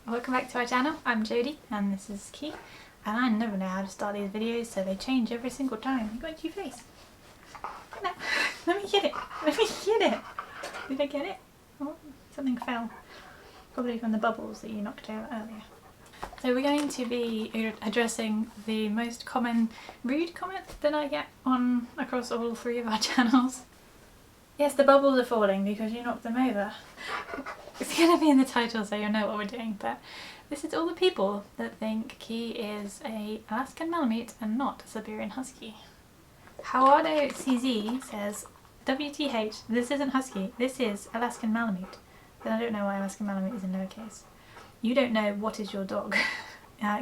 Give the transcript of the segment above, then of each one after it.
Welcome back to our channel. I'm Jodie and this is Key, and I never know how to start these videos, so they change every single time. You got your face. No, let me get it. Let me get it. Did I get it? Oh, something fell. Probably from the bubbles that you knocked out earlier. So we're going to be addressing the most common rude comments that I get across all three of our channels. Yes, the bubbles are falling because you knocked them over. It's going to be in the title so you'll know what we're doing, but this is all the people that think Key is a Alaskan Malamute and not a Siberian Husky. Howado CZ says, WTH, this isn't Husky, this is Alaskan Malamute. But I don't know why Alaskan Malamute is in lowercase. You don't know what is your dog.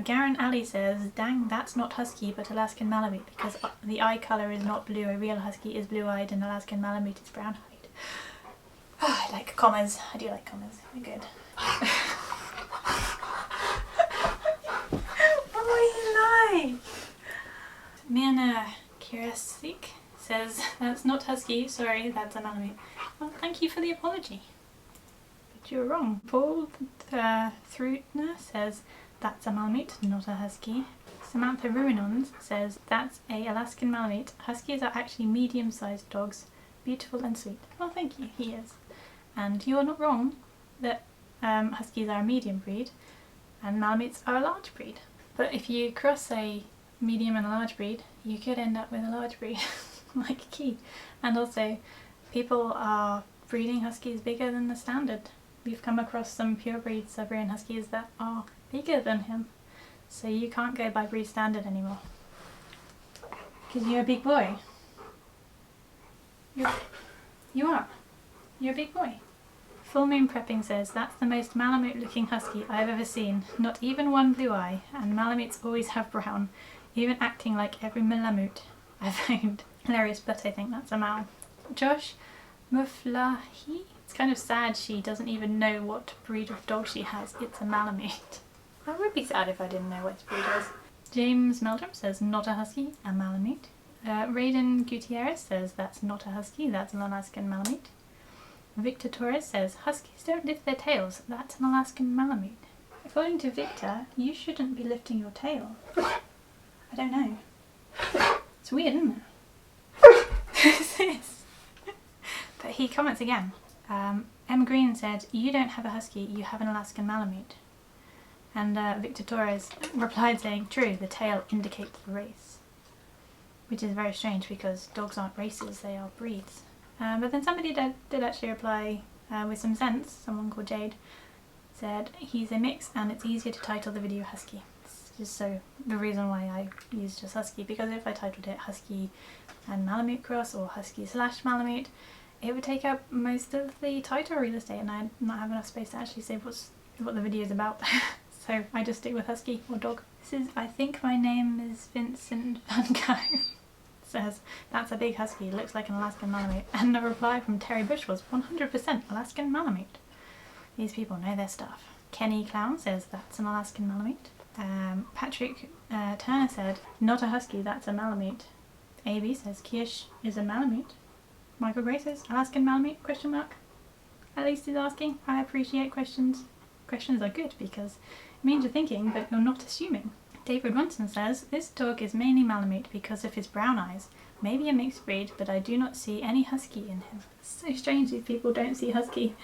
Garen Ali says, dang, that's not Husky but Alaskan Malamute because the eye colour is not blue, a real Husky is blue-eyed and Alaskan Malamute is brown-eyed. Oh, I like commas. I do like commas. They're good. What do you like? Miana Kirasik says, that's not Husky, sorry, that's a Malamute. Well, thank you for the apology. But you're wrong. Paul Thrutner says, that's a Malamute, not a Husky. Samantha Ruinons says, that's a Alaskan Malamute. Huskies are actually medium-sized dogs, beautiful and sweet. Well, thank you, he is. And you're not wrong that Huskies are a medium breed and Malamutes are a large breed. But if you cross a medium and a large breed, you could end up with a large breed, like Key. And also, people are breeding Huskies bigger than the standard. We've come across some purebred Siberian Huskies that are bigger than him. So you can't go by breed standard anymore. Because you're a big boy. You are. You're a big boy. Full Moon Prepping says, that's the most Malamute looking Husky I've ever seen. Not even one blue eye, and Malamutes always have brown, even acting like every Malamute I've owned. Hilarious, but I think that's a Mal. Josh Muflahi? It's kind of sad she doesn't even know what breed of dog she has. It's a Malamute. I would be sad if I didn't know what breed it was. James Meldrum says, not a Husky, a Malamute. Raiden Gutierrez says, that's not a Husky, that's an Alaskan Malamute. Victor Torres says, Huskies don't lift their tails, that's an Alaskan Malamute. According to Victor, you shouldn't be lifting your tail. I don't know. It's weird, isn't it? Who's this? But he comments again. M. Green said, you don't have a Husky, you have an Alaskan Malamute. And Victor Torres replied saying, true, the tail indicates the race. Which is very strange because dogs aren't races, they are breeds. But then somebody did actually reply with some sense. Someone called Jade said, he's a mix and it's easier to title the video Husky. It's just so the reason why I used just Husky, because if I titled it Husky and Malamute Cross or Husky / Malamute, it would take up most of the title real estate and I'd not have enough space to actually say what the video is about. So I just stick with Husky or dog. This is, I think my name is Vincent Van Gogh. Says, that's a big Husky, looks like an Alaskan Malamute. And the reply from Terry Bush was 100% Alaskan Malamute. These people know their stuff. Kenny Clown says, that's an Alaskan Malamute. Patrick Turner said, not a Husky, that's a Malamute. AB says, Kirsch is a Malamute. Michael Gray says, Alaskan Malamute, question mark. At least he's asking. I appreciate questions. Questions are good because it means you're thinking, but you're not assuming. David Runson says, this dog is mainly Malamute because of his brown eyes. Maybe a mixed breed, but I do not see any Husky in him. It's so strange these people don't see Husky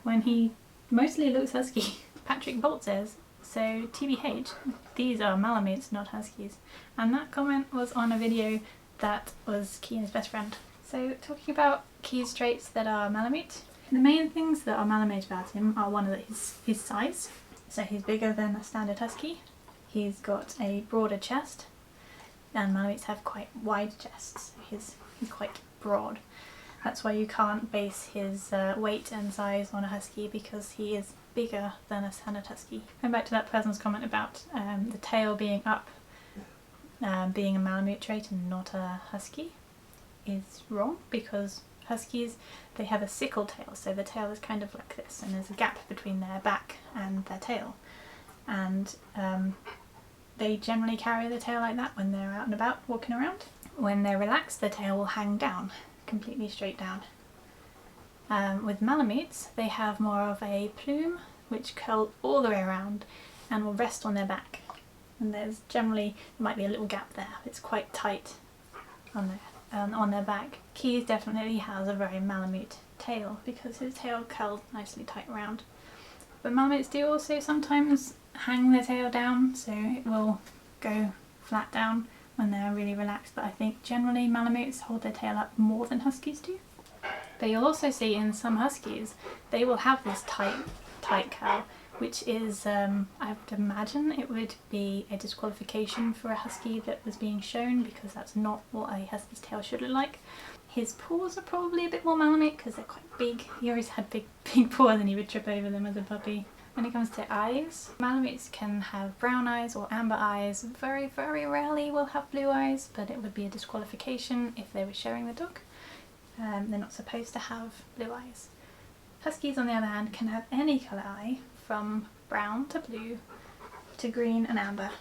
when he mostly looks Husky. Patrick Bolt says, so TBH, these are Malamutes, not Huskies. And that comment was on a video that was Key and his best friend. So talking about Key's traits that are Malamute, the main things that are Malamute about him are one of his size. So he's bigger than a standard Husky. He's got a broader chest, and Malamutes have quite wide chests. He's quite broad. That's why you can't base his weight and size on a Husky because he is bigger than a standard Husky. Going back to that person's comment about the tail being up, being a Malamute trait and not a Husky is wrong because Huskies, they have a sickle tail, so the tail is kind of like this and there's a gap between their back and their tail. And they generally carry the tail like that when they're out and about walking around. When they're relaxed, the tail will hang down, completely straight down. With Malamutes, they have more of a plume which curl all the way around and will rest on their back. And there's generally, there might be a little gap there. It's quite tight on their back. Keys definitely has a very Malamute tail because his tail curls nicely tight around. But Malamutes do also sometimes hang their tail down, so it will go flat down when they're really relaxed, but I think generally Malamutes hold their tail up more than Huskies do. But you'll also see in some Huskies, they will have this tight curl, which is, I would imagine it would be a disqualification for a Husky that was being shown, because that's not what a Husky's tail should look like. His paws are probably a bit more Malamute because they're quite big. He always had big paws and he would trip over them as a puppy. When it comes to eyes, Malamutes can have brown eyes or amber eyes. Very, very rarely will have blue eyes, but it would be a disqualification if they were showing the dog. They're not supposed to have blue eyes. Huskies, on the other hand, can have any colour eye, from brown to blue to green and amber.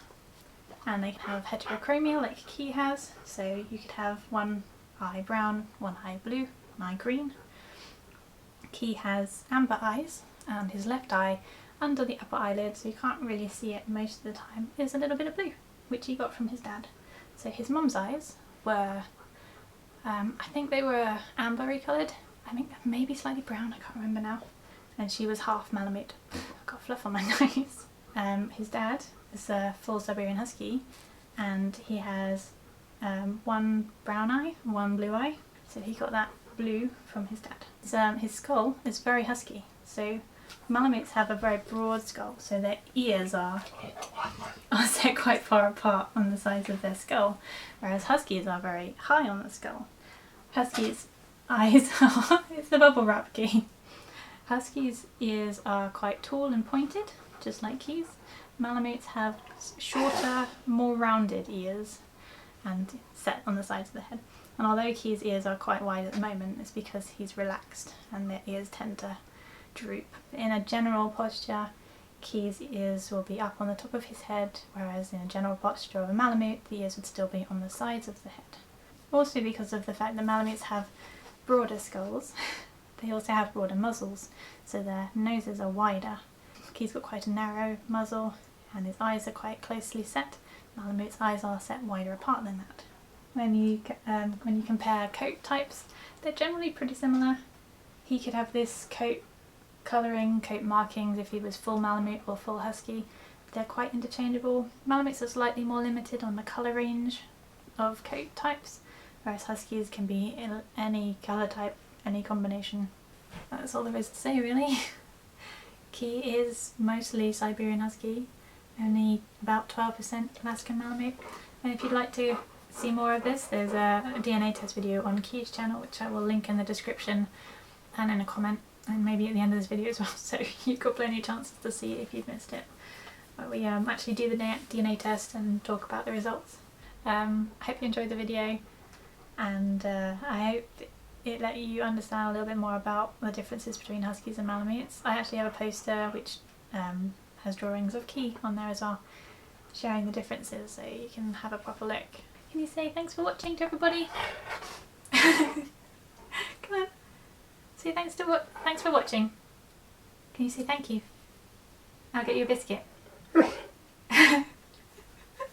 And they can have heterochromia like Key has, so you could have one eye brown, one eye blue, one eye green. Key has amber eyes, and his left eye under the upper eyelid, so you can't really see it most of the time, is a little bit of blue, which he got from his dad. So his mum's eyes were, I think they were ambery coloured, I think maybe slightly brown, I can't remember now. And she was half Malamute. I've got fluff on my nose. His dad is a full Siberian Husky, and he has one brown eye and one blue eye, so he got that blue from his dad. His skull is very husky, so Malamutes have a very broad skull, so their ears are set quite far apart on the sides of their skull, whereas Huskies are very high on the skull. Huskies' eyes are, it's the bubble wrap key. Huskies' ears are quite tall and pointed, just like Keys. Malamutes have shorter, more rounded ears and set on the sides of the head. And although Key's ears are quite wide at the moment, it's because he's relaxed and their ears tend to droop. In a general posture, Key's ears will be up on the top of his head, whereas in a general posture of a Malamute, the ears would still be on the sides of the head. Also because of the fact that Malamutes have broader skulls, they also have broader muzzles, so their noses are wider. Key's got quite a narrow muzzle and his eyes are quite closely set. Malamute's eyes are set wider apart than that. When you compare coat types, they're generally pretty similar. He could have this coat colouring, coat markings if he was full Malamute or full Husky. They're quite interchangeable. Malamutes are slightly more limited on the colour range of coat types, whereas Huskies can be in any colour type, any combination. That's all there is to say really. Key is mostly Siberian Husky, only about 12% Alaskan Malamute. And if you'd like to see more of this, there's a DNA test video on Key's channel, which I will link in the description and in a comment, and maybe at the end of this video as well, so you've got plenty of chances to see it if you've missed it. But we actually do the DNA test and talk about the results. I hope you enjoyed the video, and I hope it let you understand a little bit more about the differences between Huskies and Malamutes. I actually have a poster which has drawings of Key on there as well, showing the differences, so you can have a proper look. Can you say thanks for watching to everybody? Come on. Say thanks for watching. Can you say thank you? I'll get you a biscuit. That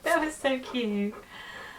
was so cute.